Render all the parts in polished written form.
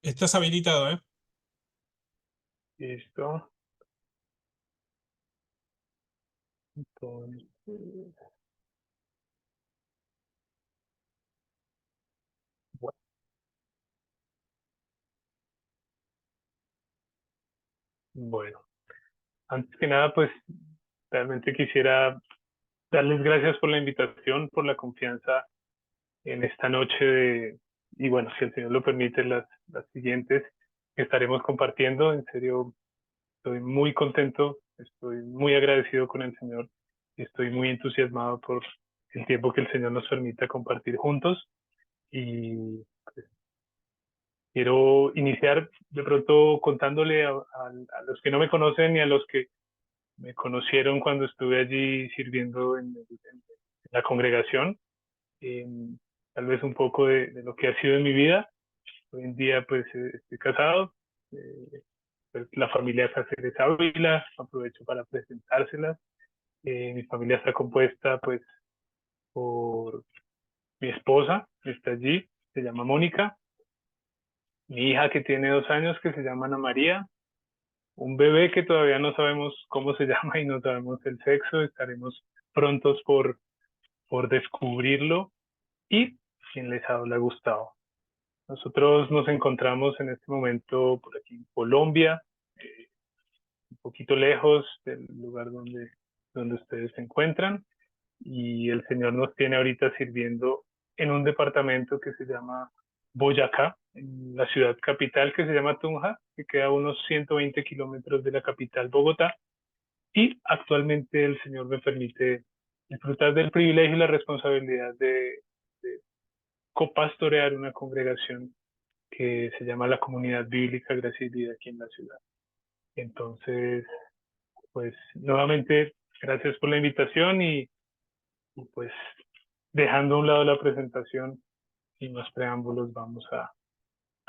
Estás habilitado, ¿eh? Listo. Entonces, bu- bueno, antes que nada, pues realmente quisiera darles gracias por la invitación, por la confianza en esta noche y bueno, si el Señor lo permite, las siguientes que estaremos compartiendo. En serio, estoy muy contento, estoy muy agradecido con el Señor y estoy muy entusiasmado por el tiempo que el Señor nos permita compartir juntos. Y quiero iniciar de pronto contándole a los que no me conocen y a los que me conocieron cuando estuve allí sirviendo en la congregación, eh, tal vez un poco de lo que ha sido en mi vida. Hoy en día pues estoy casado, pues, la familia es Cáceres Ávila, aprovecho para presentárselas. Mi familia está compuesta pues por mi esposa, que está allí, se llama Mónica, mi hija que tiene 2 años que se llama Ana María, un bebé que todavía no sabemos cómo se llama y no sabemos el sexo, estaremos prontos por descubrirlo, y quien les habla, Gustavo. Nosotros nos encontramos en este momento por aquí en Colombia, un poquito lejos del lugar donde ustedes se encuentran, y el Señor nos tiene ahorita sirviendo en un departamento que se llama Boyacá, en la ciudad capital que se llama Tunja, que queda a unos 120 kilómetros de la capital Bogotá. Y actualmente el Señor me permite disfrutar del privilegio y la responsabilidad de copastorear una congregación que se llama la Comunidad Bíblica Gracia y Vida aquí en la ciudad. Entonces, pues nuevamente, gracias por la invitación y pues dejando a un lado la presentación y más preámbulos, vamos a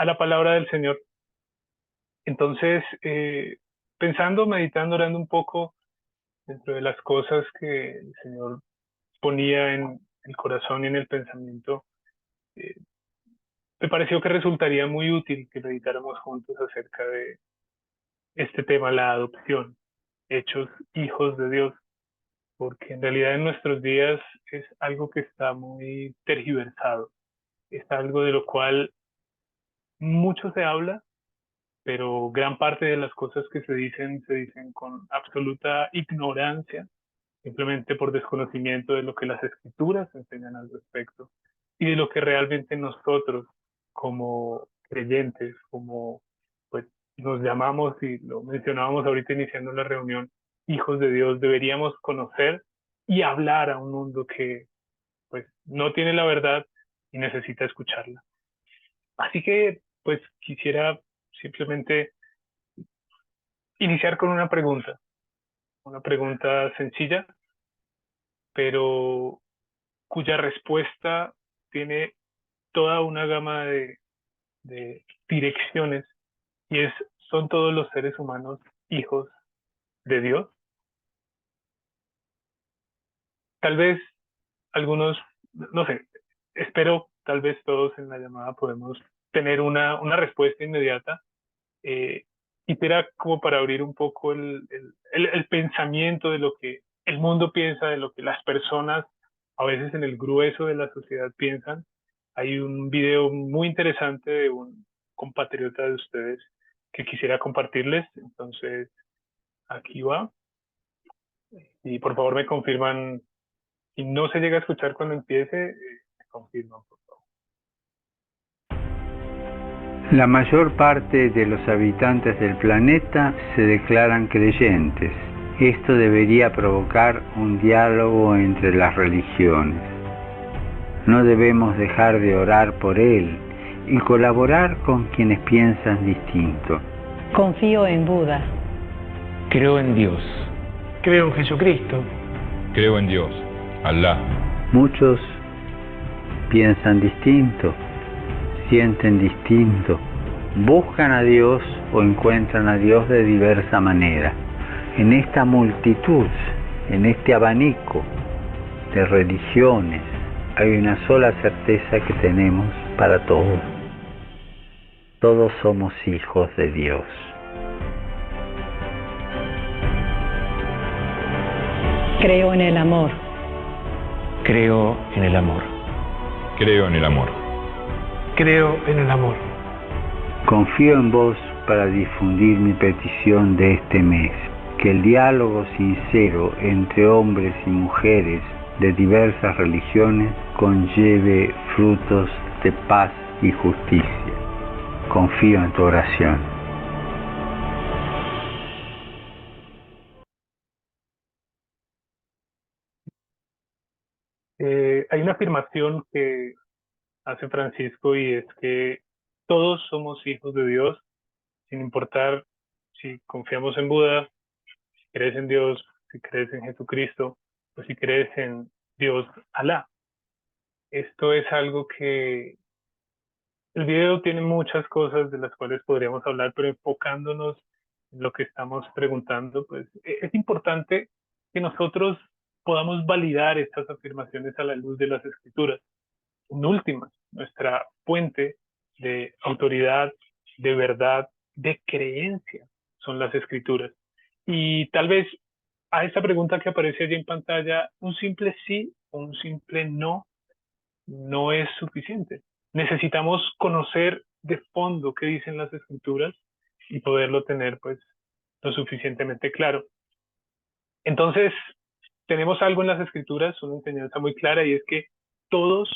la palabra del Señor. Entonces, pensando, meditando, orando un poco dentro de las cosas que el Señor ponía en el corazón y en el pensamiento, eh, me pareció que resultaría muy útil que meditáramos juntos acerca de este tema, la adopción, hechos hijos de Dios, porque en realidad en nuestros días es algo que está muy tergiversado, es algo de lo cual mucho se habla, pero gran parte de las cosas que se dicen con absoluta ignorancia, simplemente por desconocimiento de lo que las escrituras enseñan al respecto y de lo que realmente nosotros como creyentes, como pues nos llamamos y lo mencionábamos ahorita iniciando la reunión, hijos de Dios, deberíamos conocer y hablar a un mundo que pues no tiene la verdad y necesita escucharla. Así que pues quisiera simplemente iniciar con una pregunta sencilla, pero cuya respuesta tiene toda una gama de direcciones, y es, ¿son todos los seres humanos hijos de Dios? Tal vez algunos, no sé, espero tal vez todos en la llamada podemos tener una respuesta inmediata. Eh, Quisiera como para abrir un poco el pensamiento de lo que el mundo piensa, de lo que las personas a veces en el grueso de la sociedad piensan. Hay un video muy interesante de un compatriota de ustedes que quisiera compartirles, entonces aquí va. Y por favor me confirman, si no se llega a escuchar cuando empiece, me confirman, por favor. La mayor parte de los habitantes del planeta se declaran creyentes. Esto debería provocar un diálogo entre las religiones. No debemos dejar de orar por él y colaborar con quienes piensan distinto. Confío en Buda. Creo en Dios. Creo en Jesucristo. Creo en Dios, Alá. Muchos piensan distinto, sienten distinto, buscan a Dios o encuentran a Dios de diversa manera. En esta multitud, en este abanico de religiones, hay una sola certeza que tenemos para todos. Todos somos hijos de Dios. Creo en el amor. Creo en el amor. Creo en el amor. Creo en el amor. Confío en vos para difundir mi petición de este mes, que el diálogo sincero entre hombres y mujeres de diversas religiones conlleve frutos de paz y justicia. Confío en tu oración. Hay una afirmación que hace Francisco y es que todos somos hijos de Dios, sin importar si confiamos en Buda, si crees en Dios, si crees en Jesucristo o si crees en Dios, Alá. Esto es algo que el video tiene muchas cosas de las cuales podríamos hablar, pero enfocándonos en lo que estamos preguntando, pues es importante que nosotros podamos validar estas afirmaciones a la luz de las escrituras. En últimas, nuestra fuente de autoridad, de verdad, de creencia son las escrituras. Y tal vez a esta pregunta que aparece allí en pantalla, un simple sí o un simple no no es suficiente. Necesitamos conocer de fondo qué dicen las escrituras y poderlo tener pues lo suficientemente claro. Entonces, tenemos algo en las escrituras, una enseñanza muy clara y es que todos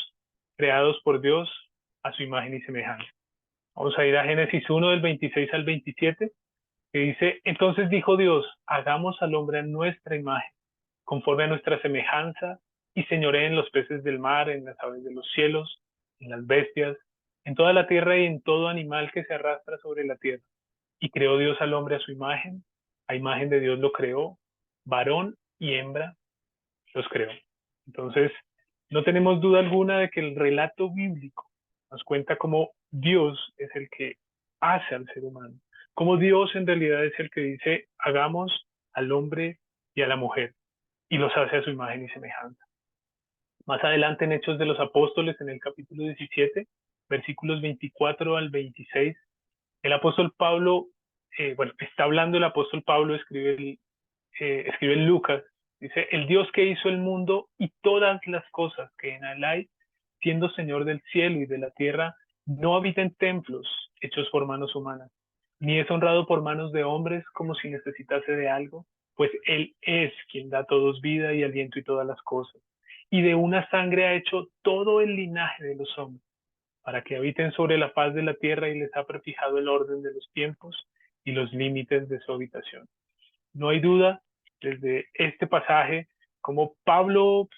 creados por Dios a su imagen y semejanza. Vamos a ir a Génesis 1 del 26 al 27, que dice, entonces dijo Dios, hagamos al hombre a nuestra imagen, conforme a nuestra semejanza, y señoree en los peces del mar, en las aves de los cielos, en las bestias, en toda la tierra y en todo animal que se arrastra sobre la tierra. Y creó Dios al hombre a su imagen, a imagen de Dios lo creó, varón y hembra los creó. Entonces, no tenemos duda alguna de que el relato bíblico nos cuenta cómo Dios es el que hace al ser humano, cómo Dios en realidad es el que dice, hagamos al hombre y a la mujer, y los hace a su imagen y semejanza. Más adelante en Hechos de los Apóstoles, en el capítulo 17, versículos 24 al 26, el apóstol Pablo, está hablando el apóstol Pablo, escribe en Lucas, dice, el Dios que hizo el mundo y todas las cosas que en él hay, siendo Señor del cielo y de la tierra, no habita en templos hechos por manos humanas, ni es honrado por manos de hombres como si necesitase de algo, pues Él es quien da a todos vida y aliento y todas las cosas. Y de una sangre ha hecho todo el linaje de los hombres, para que habiten sobre la faz de la tierra y les ha prefijado el orden de los tiempos y los límites de su habitación. No hay duda desde este pasaje como Pablo,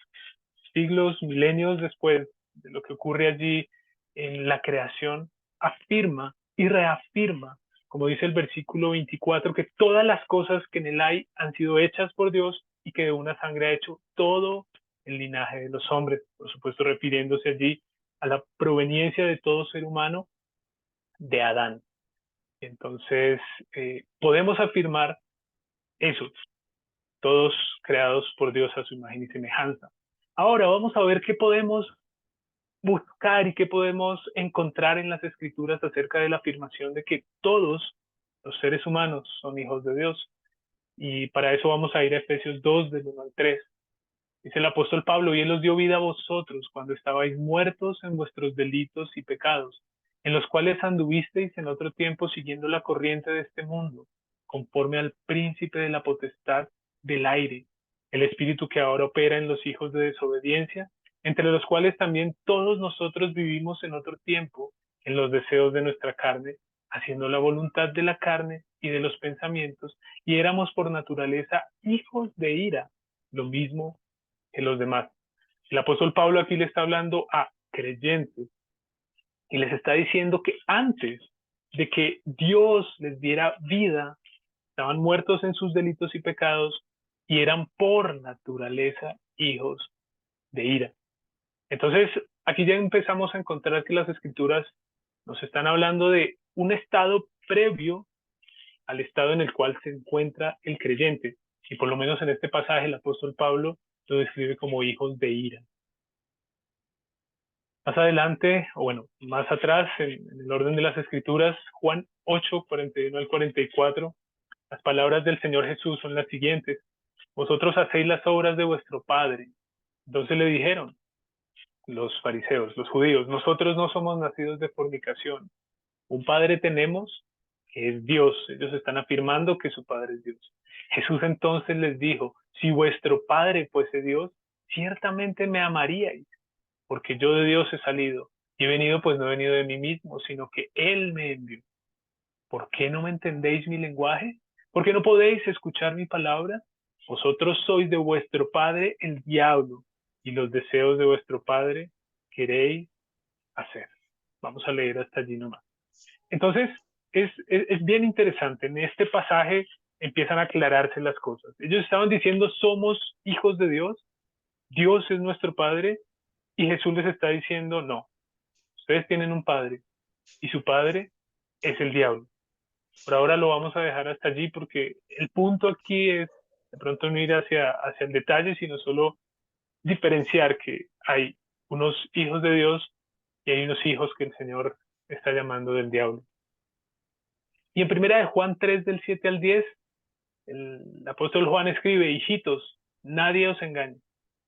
siglos, milenios después de lo que ocurre allí en la creación, afirma y reafirma, como dice el versículo 24, que todas las cosas que en él hay han sido hechas por Dios y que de una sangre ha hecho todo el linaje de los hombres, por supuesto refiriéndose allí a la proveniencia de todo ser humano de Adán. Entonces, podemos afirmar eso, todos creados por Dios a su imagen y semejanza. Ahora vamos a ver qué podemos buscar y qué podemos encontrar en las escrituras acerca de la afirmación de que todos los seres humanos son hijos de Dios. Y para eso vamos a ir a Efesios 2, del 1 al 3. Dice el apóstol Pablo, y Él os dio vida a vosotros cuando estabais muertos en vuestros delitos y pecados, en los cuales anduvisteis en otro tiempo siguiendo la corriente de este mundo, conforme al príncipe de la potestad del aire, el espíritu que ahora opera en los hijos de desobediencia, entre los cuales también todos nosotros vivimos en otro tiempo, en los deseos de nuestra carne, haciendo la voluntad de la carne y de los pensamientos, y éramos por naturaleza hijos de ira, lo mismo que los demás. El apóstol Pablo aquí le está hablando a creyentes y les está diciendo que antes de que Dios les diera vida, estaban muertos en sus delitos y pecados y eran por naturaleza hijos de ira. Entonces, aquí ya empezamos a encontrar que las escrituras nos están hablando de un estado previo al estado en el cual se encuentra el creyente. Y por lo menos en este pasaje el apóstol Pablo lo describe como hijos de ira. Más adelante, o bueno, más atrás, en el orden de las Escrituras, Juan 8, 41 al 44, las palabras del Señor Jesús son las siguientes: vosotros hacéis las obras de vuestro Padre. Entonces le dijeron los fariseos, los judíos, nosotros no somos nacidos de fornicación. Un Padre tenemos que es Dios. Ellos están afirmando que su Padre es Dios. Jesús entonces les dijo, si vuestro Padre fuese Dios, ciertamente me amaríais, porque yo de Dios he salido, y he venido, pues no he venido de mí mismo, sino que Él me envió. ¿Por qué no me entendéis mi lenguaje? ¿Por qué no podéis escuchar mi palabra? Vosotros sois de vuestro padre el diablo, y los deseos de vuestro padre queréis hacer. Vamos a leer hasta allí nomás. Entonces, es bien interesante. En este pasaje empiezan a aclararse las cosas. Ellos estaban diciendo, somos hijos de Dios, Dios es nuestro Padre, y Jesús les está diciendo, no, ustedes tienen un Padre, y su Padre es el diablo. Por ahora lo vamos a dejar hasta allí porque el punto aquí es de pronto no ir hacia el detalle, sino solo diferenciar que hay unos hijos de Dios y hay unos hijos que el Señor está llamando del diablo. Y en primera de Juan 3, del 7 al 10, el apóstol Juan escribe, hijitos, nadie os engañe.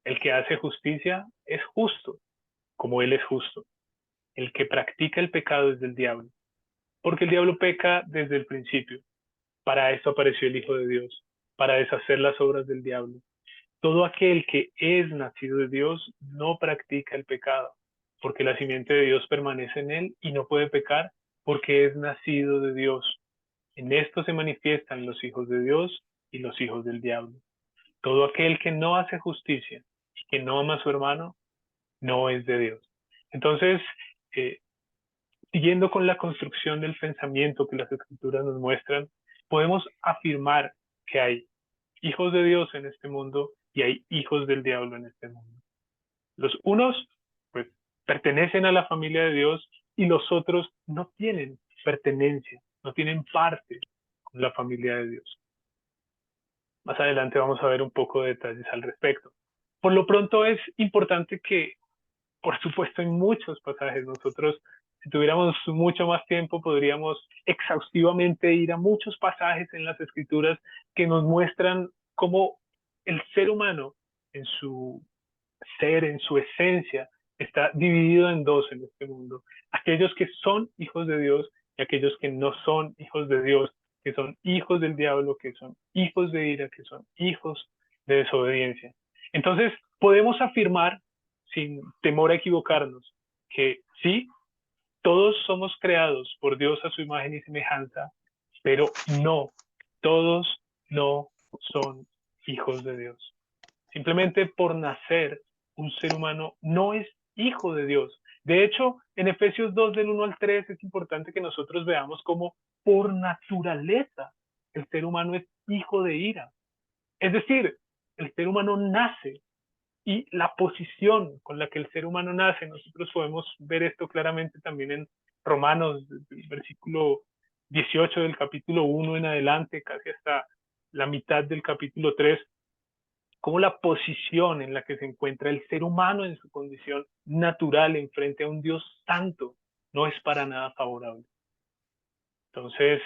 El que hace justicia es justo, como Él es justo. El que practica el pecado es del diablo, porque el diablo peca desde el principio. Para eso apareció el Hijo de Dios, para deshacer las obras del diablo. Todo aquel que es nacido de Dios no practica el pecado, porque la simiente de Dios permanece en él y no puede pecar porque es nacido de Dios. En esto se manifiestan los hijos de Dios y los hijos del diablo. Todo aquel que no hace justicia y que no ama a su hermano, no es de Dios. Entonces, siguiendo con la construcción del pensamiento que las Escrituras nos muestran, podemos afirmar que hay hijos de Dios en este mundo y hay hijos del diablo en este mundo. Los unos, pues, pertenecen a la familia de Dios y los otros no tienen pertenencia, no tienen parte con la familia de Dios. Más adelante vamos a ver un poco de detalles al respecto. Por lo pronto es importante que, por supuesto, en muchos pasajes nosotros, si tuviéramos mucho más tiempo, podríamos exhaustivamente ir a muchos pasajes en las Escrituras que nos muestran cómo el ser humano en su ser, en su esencia, está dividido en dos en este mundo. Aquellos que son hijos de Dios y aquellos que no son hijos de Dios, que son hijos del diablo, que son hijos de ira, que son hijos de desobediencia. Entonces, podemos afirmar, sin temor a equivocarnos, que sí, todos somos creados por Dios a su imagen y semejanza, pero no, todos no son hijos de Dios. Simplemente por nacer, un ser humano no es hijo de Dios. De hecho, en Efesios 2, del 1 al 3, es importante que nosotros veamos cómo por naturaleza el ser humano es hijo de ira. Es decir, el ser humano nace y la posición con la que el ser humano nace, nosotros podemos ver esto claramente también en Romanos, el versículo 18 del capítulo 1 en adelante, casi hasta la mitad del capítulo 3, como la posición en la que se encuentra el ser humano en su condición natural en frente a un Dios santo no es para nada favorable. Entonces,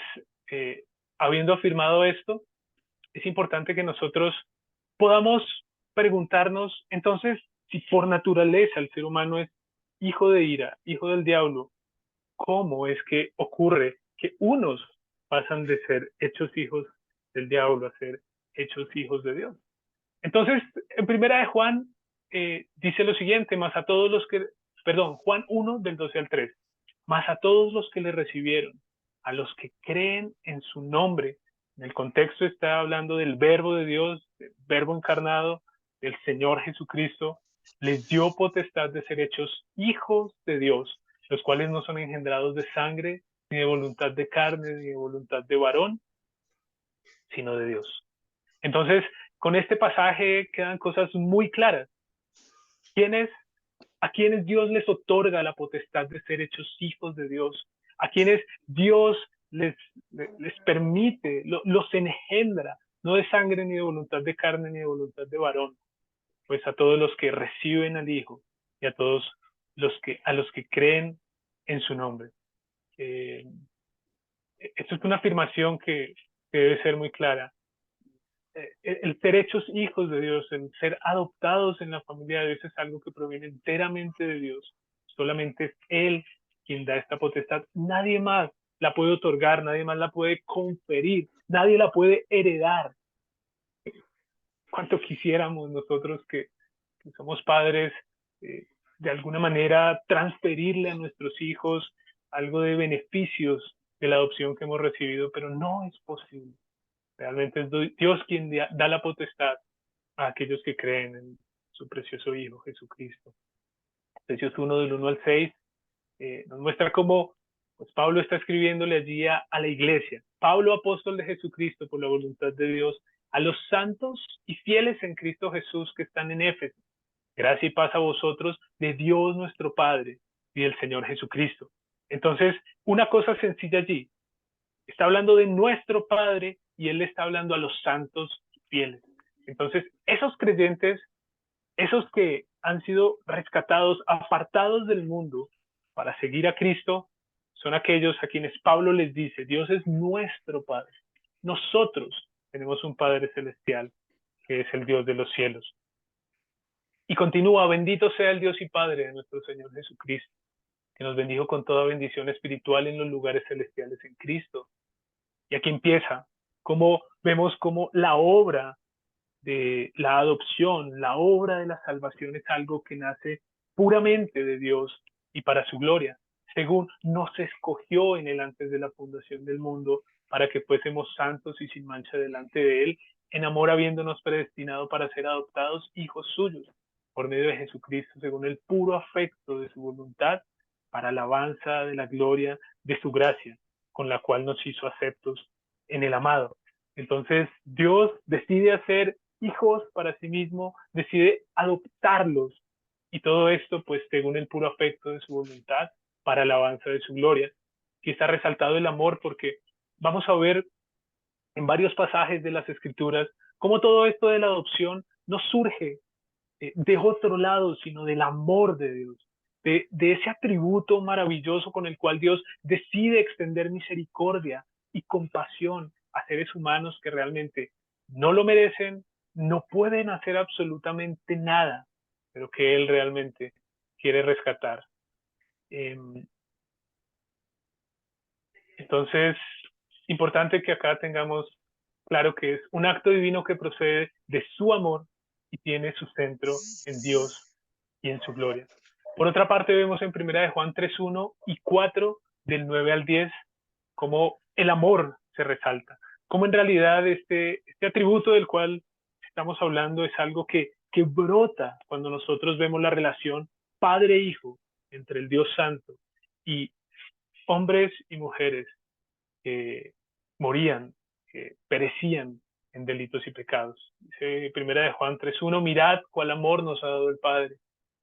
habiendo afirmado esto, es importante que nosotros podamos preguntarnos, entonces, si por naturaleza el ser humano es hijo de ira, hijo del diablo, ¿cómo es que ocurre que unos pasan de ser hechos hijos del diablo a ser hechos hijos de Dios? Entonces, en primera de Juan dice lo siguiente, más a todos los que, Juan 1 del 12 al 3, más a todos los que le recibieron, a los que creen en su nombre. En el contexto está hablando del verbo de Dios, del verbo encarnado, del Señor Jesucristo, les dio potestad de ser hechos hijos de Dios, los cuales no son engendrados de sangre, ni de voluntad de carne, ni de voluntad de varón, sino de Dios. Entonces, con este pasaje quedan cosas muy claras. ¿A quienes Dios les otorga la potestad de ser hechos hijos de Dios? ¿A quienes Dios les permite, los engendra, no de sangre, ni de voluntad de carne, ni de voluntad de varón? Pues a todos los que reciben al Hijo y a todos a los que creen en su nombre. Esto es una afirmación que debe ser muy clara. El ser hechos hijos de Dios, el ser adoptados en la familia de Dios es algo que proviene enteramente de Dios. Solamente es Él quien da esta potestad. Nadie más la puede otorgar, nadie más la puede conferir, nadie la puede heredar. Cuánto quisiéramos nosotros que somos padres, de alguna manera transferirle a nuestros hijos algo de beneficios de la adopción que hemos recibido, pero no es posible. Realmente es Dios quien da la potestad a aquellos que creen en su precioso Hijo Jesucristo. Efesios 1 del 1 al 6 nos muestra cómo pues Pablo está escribiéndole allí a la iglesia. Pablo, apóstol de Jesucristo por la voluntad de Dios, a los santos y fieles en Cristo Jesús que están en Éfeso. Gracia y paz a vosotros de Dios nuestro Padre y del Señor Jesucristo. Entonces, una cosa sencilla allí. Está hablando de nuestro Padre y Él está hablando a los santos y fieles. Entonces, esos creyentes, esos que han sido rescatados, apartados del mundo para seguir a Cristo, son aquellos a quienes Pablo les dice, Dios es nuestro Padre. Nosotros tenemos un Padre celestial que es el Dios de los cielos. Y continúa, bendito sea el Dios y Padre de nuestro Señor Jesucristo, que nos bendijo con toda bendición espiritual en los lugares celestiales en Cristo. Y aquí empieza, vemos cómo la obra de la adopción, la obra de la salvación es algo que nace puramente de Dios y para su gloria. Según nos escogió en Él antes de la fundación del mundo para que fuésemos santos y sin mancha delante de Él, en amor habiéndonos predestinado para ser adoptados hijos suyos por medio de Jesucristo, según el puro afecto de su voluntad, para alabanza de la gloria de su gracia, con la cual nos hizo aceptos en el amado. Entonces Dios decide hacer hijos para sí mismo, decide adoptarlos, y todo esto pues según el puro afecto de su voluntad, para alabanza de su gloria. Aquí está resaltado el amor porque vamos a ver en varios pasajes de las Escrituras cómo todo esto de la adopción no surge de otro lado, sino del amor de Dios, de ese atributo maravilloso con el cual Dios decide extender misericordia y compasión a seres humanos que realmente no lo merecen, no pueden hacer absolutamente nada, pero que Él realmente quiere rescatar. Entonces, importante que acá tengamos claro que es un acto divino que procede de su amor y tiene su centro en Dios y en su gloria. Por otra parte, vemos en 1 de Juan 3:1 y 4, del 9 al 10, cómo el amor se resalta. Cómo en realidad este atributo del cual estamos hablando es algo que brota cuando nosotros vemos la relación padre-hijo entre el Dios Santo y hombres y mujeres que morían, que perecían en delitos y pecados. Dice 1 de Juan 3:1, mirad cuál amor nos ha dado el Padre,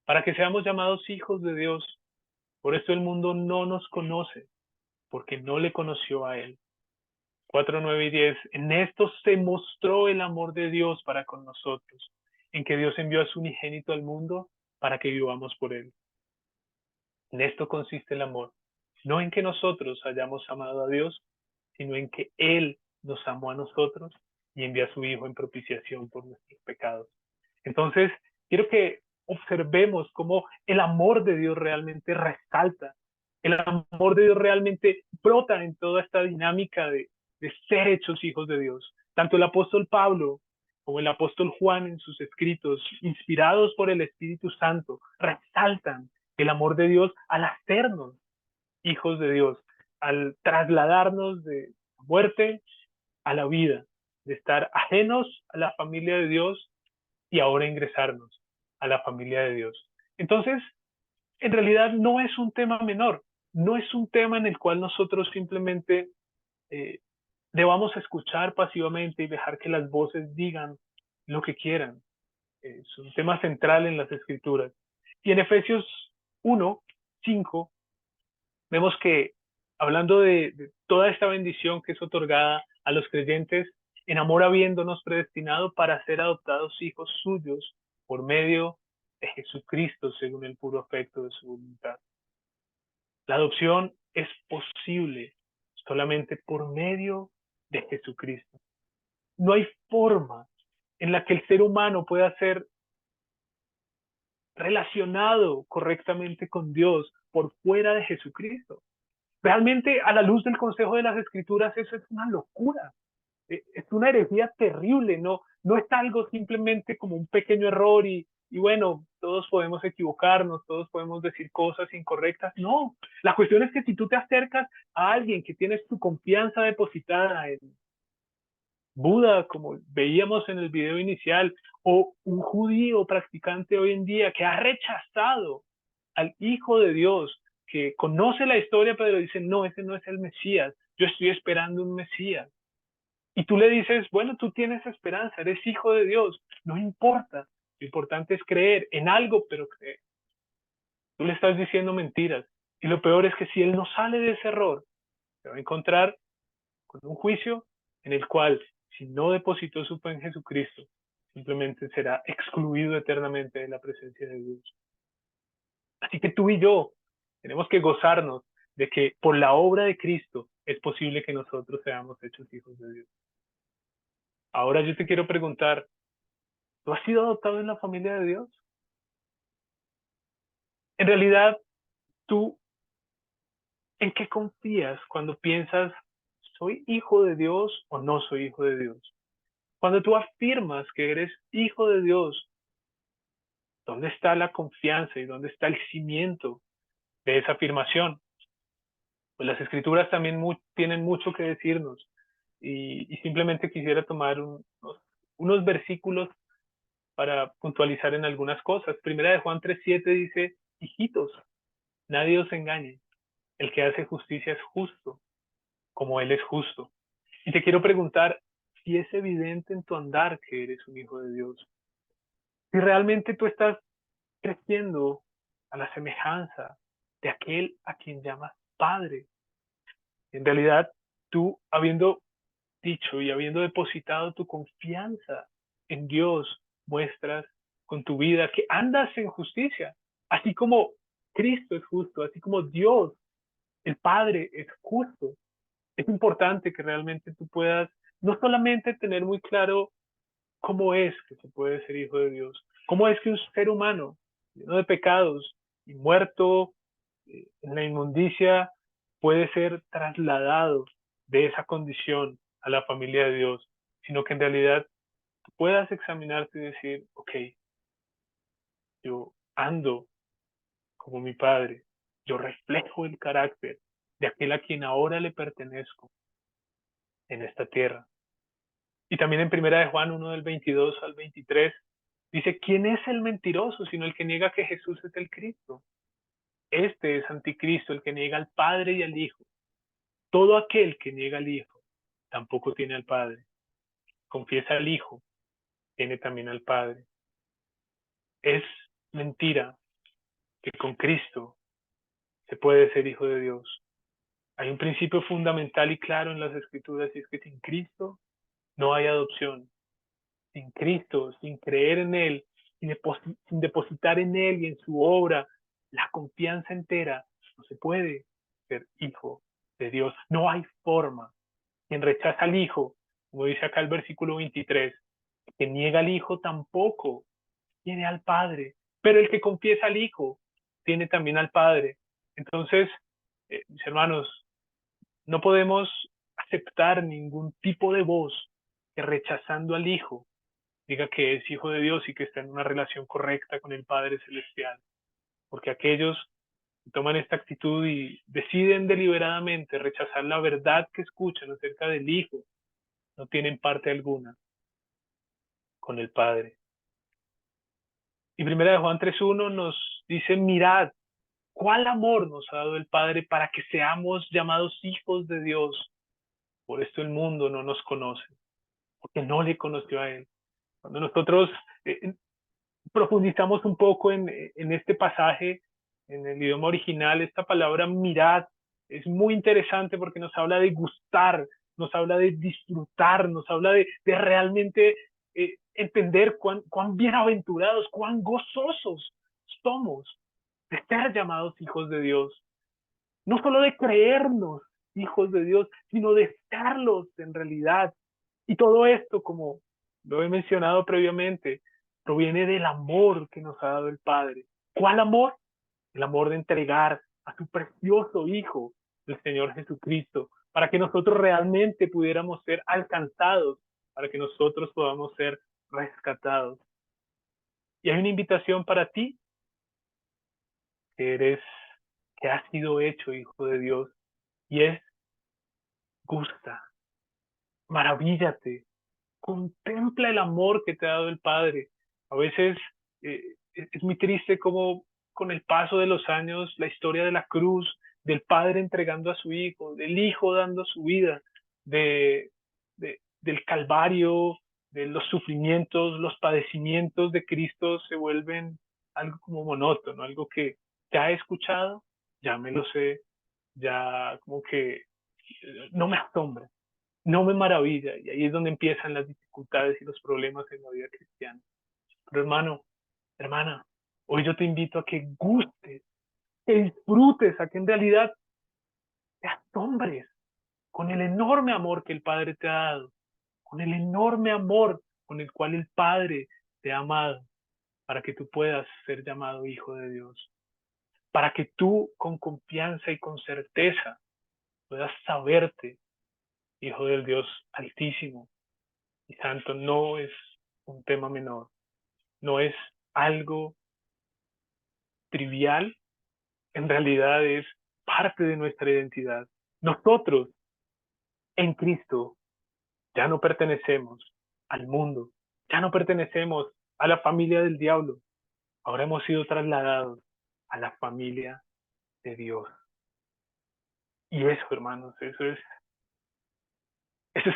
para que seamos llamados hijos de Dios. Por esto el mundo no nos conoce, porque no le conoció a Él. 4, 9 y 10, en esto se mostró el amor de Dios para con nosotros, en que Dios envió a su unigénito al mundo para que vivamos por Él. En esto consiste el amor, no en que nosotros hayamos amado a Dios, sino en que Él nos amó a nosotros y envió a su Hijo en propiciación por nuestros pecados. Entonces, quiero que observemos cómo el amor de Dios realmente resalta, el amor de Dios realmente brota en toda esta dinámica de ser hechos hijos de Dios. Tanto el apóstol Pablo como el apóstol Juan en sus escritos, inspirados por el Espíritu Santo, resaltan el amor de Dios al hacernos hijos de Dios, al trasladarnos de la muerte a la vida, de estar ajenos a la familia de Dios y ahora ingresarnos a la familia de Dios. Entonces, en realidad no es un tema menor, no es un tema en el cual nosotros simplemente debamos escuchar pasivamente y dejar que las voces digan lo que quieran. Es un tema central en las Escrituras. Y en Efesios 1:5 vemos que, hablando de toda esta bendición que es otorgada a los creyentes, en amor habiéndonos predestinado para ser adoptados hijos suyos por medio de Jesucristo según el puro afecto de su voluntad. La adopción es posible solamente por medio de Jesucristo. No hay forma en la que el ser humano pueda ser relacionado correctamente con Dios por fuera de Jesucristo. Realmente, a la luz del consejo de las Escrituras, eso es una locura. Es una herejía terrible, no es algo simplemente como un pequeño error y bueno, todos podemos equivocarnos, todos podemos decir cosas incorrectas. No, la cuestión es que si tú te acercas a alguien que tienes tu confianza depositada en Buda, como veíamos en el video inicial, o un judío practicante hoy en día que ha rechazado al Hijo de Dios, que conoce la historia, pero dice, no, ese no es el Mesías, yo estoy esperando un Mesías. Y tú le dices, bueno, tú tienes esperanza, eres hijo de Dios, no importa, lo importante es creer en algo, pero creer. Tú le estás diciendo mentiras. Y lo peor es que si él no sale de ese error, se va a encontrar con un juicio en el cual, si no depositó su fe en Jesucristo, simplemente será excluido eternamente de la presencia de Dios. Así que tú y yo tenemos que gozarnos de que por la obra de Cristo es posible que nosotros seamos hechos hijos de Dios. Ahora yo te quiero preguntar, ¿tú has sido adoptado en la familia de Dios? En realidad, ¿tú en qué confías cuando piensas, ¿soy hijo de Dios o no soy hijo de Dios? Cuando tú afirmas que eres hijo de Dios, ¿dónde está la confianza y dónde está el cimiento de esa afirmación? Pues las Escrituras también tienen mucho que decirnos y simplemente quisiera tomar unos versículos para puntualizar en algunas cosas. Primera de Juan 3:7 dice, hijitos, nadie os engañe, el que hace justicia es justo, como Él es justo. Y te quiero preguntar si es evidente en tu andar que eres un hijo de Dios. Si realmente tú estás creciendo a la semejanza de aquel a quien llamas Padre. En realidad, tú habiendo dicho y habiendo depositado tu confianza en Dios, muestras con tu vida que andas en justicia, así como Cristo es justo, así como Dios, el Padre, es justo. Es importante que realmente tú puedas no solamente tener muy claro cómo es que se puede ser hijo de Dios, cómo es que un ser humano lleno de pecados y muerto en la inmundicia puede ser trasladado de esa condición a la familia de Dios, sino que en realidad tú puedas examinarte y decir, ok, yo ando como mi padre, yo reflejo el carácter de aquel a quien ahora le pertenezco en esta tierra. Y también en Primera de Juan 1 del 22 al 23 dice, ¿quién es el mentiroso sino el que niega que Jesús es el Cristo? Este es anticristo, el que niega al Padre y al Hijo. Todo aquel que niega al Hijo tampoco tiene al Padre. Confiesa al Hijo, tiene también al Padre. Es mentira que con Cristo se puede ser hijo de Dios. Hay un principio fundamental y claro en las Escrituras y es que sin Cristo no hay adopción. Sin Cristo, sin creer en Él, sin depositar en Él y en su obra la confianza entera, no se puede ser hijo de Dios. No hay forma. Quien rechaza al Hijo, como dice acá el versículo 23, que niega al Hijo tampoco tiene al Padre, pero el que confiesa al Hijo tiene también al Padre. Entonces, mis hermanos, no podemos aceptar ningún tipo de voz que rechazando al Hijo diga que es hijo de Dios y que está en una relación correcta con el Padre Celestial. Porque aquellos que toman esta actitud y deciden deliberadamente rechazar la verdad que escuchan acerca del Hijo, no tienen parte alguna con el Padre. Y Primera de Juan 3:1 nos dice, mirad, cuál amor nos ha dado el Padre para que seamos llamados hijos de Dios. Por esto el mundo no nos conoce, porque no le conoció a Él. Cuando nosotros profundizamos un poco en este pasaje, en el idioma original, esta palabra mirad es muy interesante porque nos habla de gustar, nos habla de disfrutar, nos habla de realmente entender cuán bienaventurados, cuán gozosos somos de ser llamados hijos de Dios. No solo de creernos hijos de Dios, sino de serlos en realidad. Y todo esto, como lo he mencionado previamente, proviene del amor que nos ha dado el Padre. ¿Cuál amor? El amor de entregar a su precioso Hijo, el Señor Jesucristo, para que nosotros realmente pudiéramos ser alcanzados, para que nosotros podamos ser rescatados. Y hay una invitación para ti, que has sido hecho hijo de Dios, y es: gusta, maravíllate, contempla el amor que te ha dado el Padre. A veces es muy triste como con el paso de los años la historia de la cruz, del Padre entregando a su Hijo, del Hijo dando su vida, del Calvario, de los sufrimientos, los padecimientos de Cristo se vuelven algo como monótono, algo que ya he escuchado, ya me lo sé, ya como que no me asombra, no me maravilla, y ahí es donde empiezan las dificultades y los problemas en la vida cristiana. Pero hermano, hermana, hoy yo te invito a que gustes, que disfrutes, a que en realidad te asombres con el enorme amor que el Padre te ha dado, con el enorme amor con el cual el Padre te ha amado, para que tú puedas ser llamado hijo de Dios, para que tú con confianza y con certeza puedas saberte hijo del Dios Altísimo y Santo. No es un tema menor, no es algo trivial, en realidad es parte de nuestra identidad. Nosotros en Cristo ya no pertenecemos al mundo, ya no pertenecemos a la familia del diablo, ahora hemos sido trasladados a la familia de Dios. Y eso, hermanos, eso es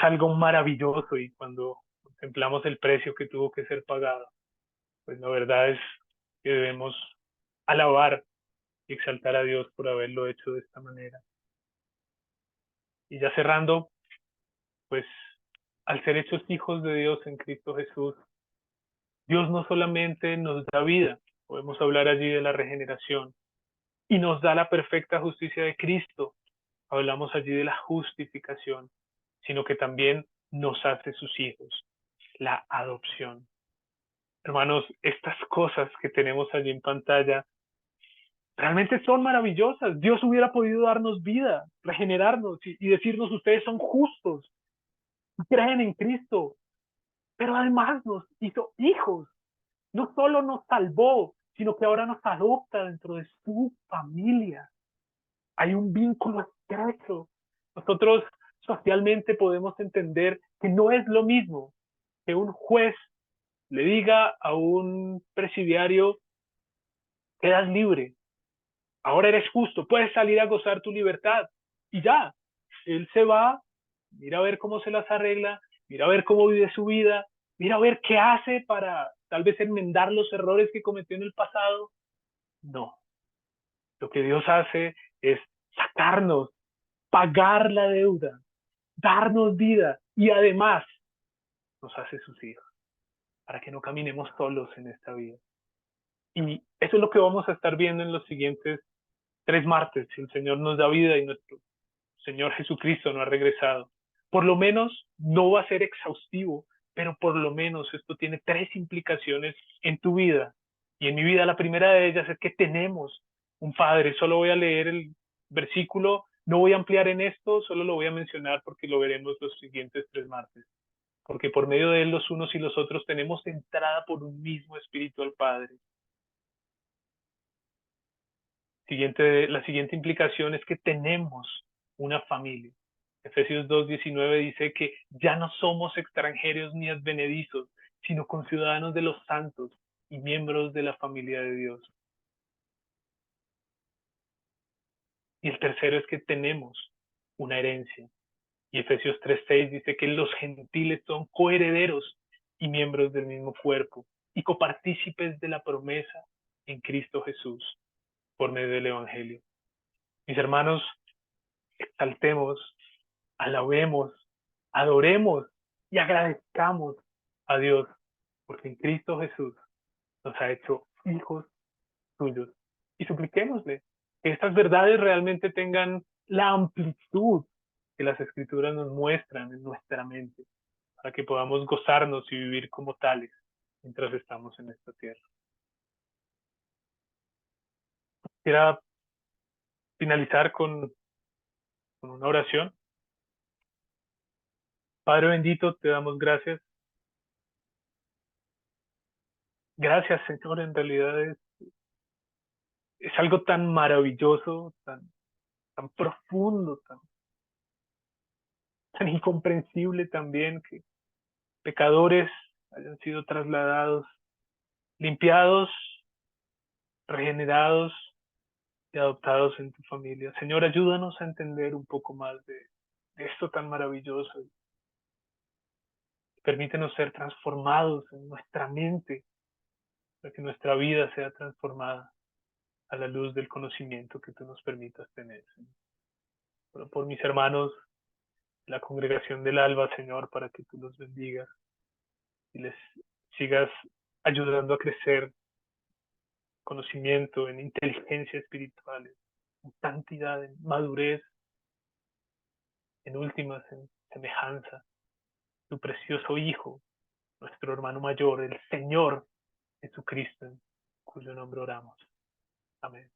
algo maravilloso, y cuando contemplamos el precio que tuvo que ser pagado, pues la verdad es que debemos alabar y exaltar a Dios por haberlo hecho de esta manera. Y ya cerrando, pues al ser hechos hijos de Dios en Cristo Jesús, Dios no solamente nos da vida, podemos hablar allí de la regeneración, y nos da la perfecta justicia de Cristo, hablamos allí de la justificación, sino que también nos hace sus hijos, la adopción. Hermanos, estas cosas que tenemos allí en pantalla realmente son maravillosas. Dios hubiera podido darnos vida, regenerarnos y decirnos: ustedes son justos, creen en Cristo, pero además nos hizo hijos. No solo nos salvó, sino que ahora nos adopta dentro de su familia. Hay un vínculo estrecho. Nosotros socialmente podemos entender que no es lo mismo que un juez le diga a un presidiario: quedas libre, ahora eres justo, puedes salir a gozar tu libertad. Y ya, él se va, mira a ver cómo se las arregla, mira a ver cómo vive su vida, mira a ver qué hace para tal vez enmendar los errores que cometió en el pasado. No, lo que Dios hace es sacarnos, pagar la deuda, darnos vida, y además nos hace sus hijos, para que no caminemos solos en esta vida. Y eso es lo que vamos a estar viendo en los siguientes 3 martes, si el Señor nos da vida y nuestro Señor Jesucristo no ha regresado. Por lo menos no va a ser exhaustivo, pero por lo menos esto tiene 3 implicaciones en tu vida y en mi vida. La primera de ellas es que tenemos un Padre. Solo voy a leer el versículo, no voy a ampliar en esto, solo lo voy a mencionar porque lo veremos los siguientes 3 martes. Porque por medio de él los unos y los otros tenemos entrada por un mismo Espíritu al Padre. La siguiente implicación es que tenemos una familia. Efesios 2:19 dice que ya no somos extranjeros ni advenedizos, sino conciudadanos de los santos y miembros de la familia de Dios. Y el tercero es que tenemos una herencia. Y Efesios 3:6 dice que los gentiles son coherederos y miembros del mismo cuerpo y copartícipes de la promesa en Cristo Jesús por medio del Evangelio. Mis hermanos, exaltemos, alabemos, adoremos y agradezcamos a Dios porque en Cristo Jesús nos ha hecho hijos suyos. Y supliquémosle que estas verdades realmente tengan la amplitud que las Escrituras nos muestran en nuestra mente, para que podamos gozarnos y vivir como tales mientras estamos en esta tierra. Quisiera finalizar con una oración. Padre bendito, te damos gracias. Gracias, Señor, en realidad es algo tan maravilloso, tan profundo, tan incomprensible también, que pecadores hayan sido trasladados, limpiados, regenerados y adoptados en tu familia. Señor, ayúdanos a entender un poco más de esto tan maravilloso. Permítenos ser transformados en nuestra mente, para que nuestra vida sea transformada a la luz del conocimiento que tú nos permitas tener, Señor. Pero por mis hermanos, la congregación del Alba, Señor, para que tú los bendigas y les sigas ayudando a crecer en conocimiento, en inteligencia espiritual, en santidad, en madurez, en últimas, en semejanza. Tu precioso Hijo, nuestro hermano mayor, el Señor Jesucristo, en cuyo nombre oramos. Amén.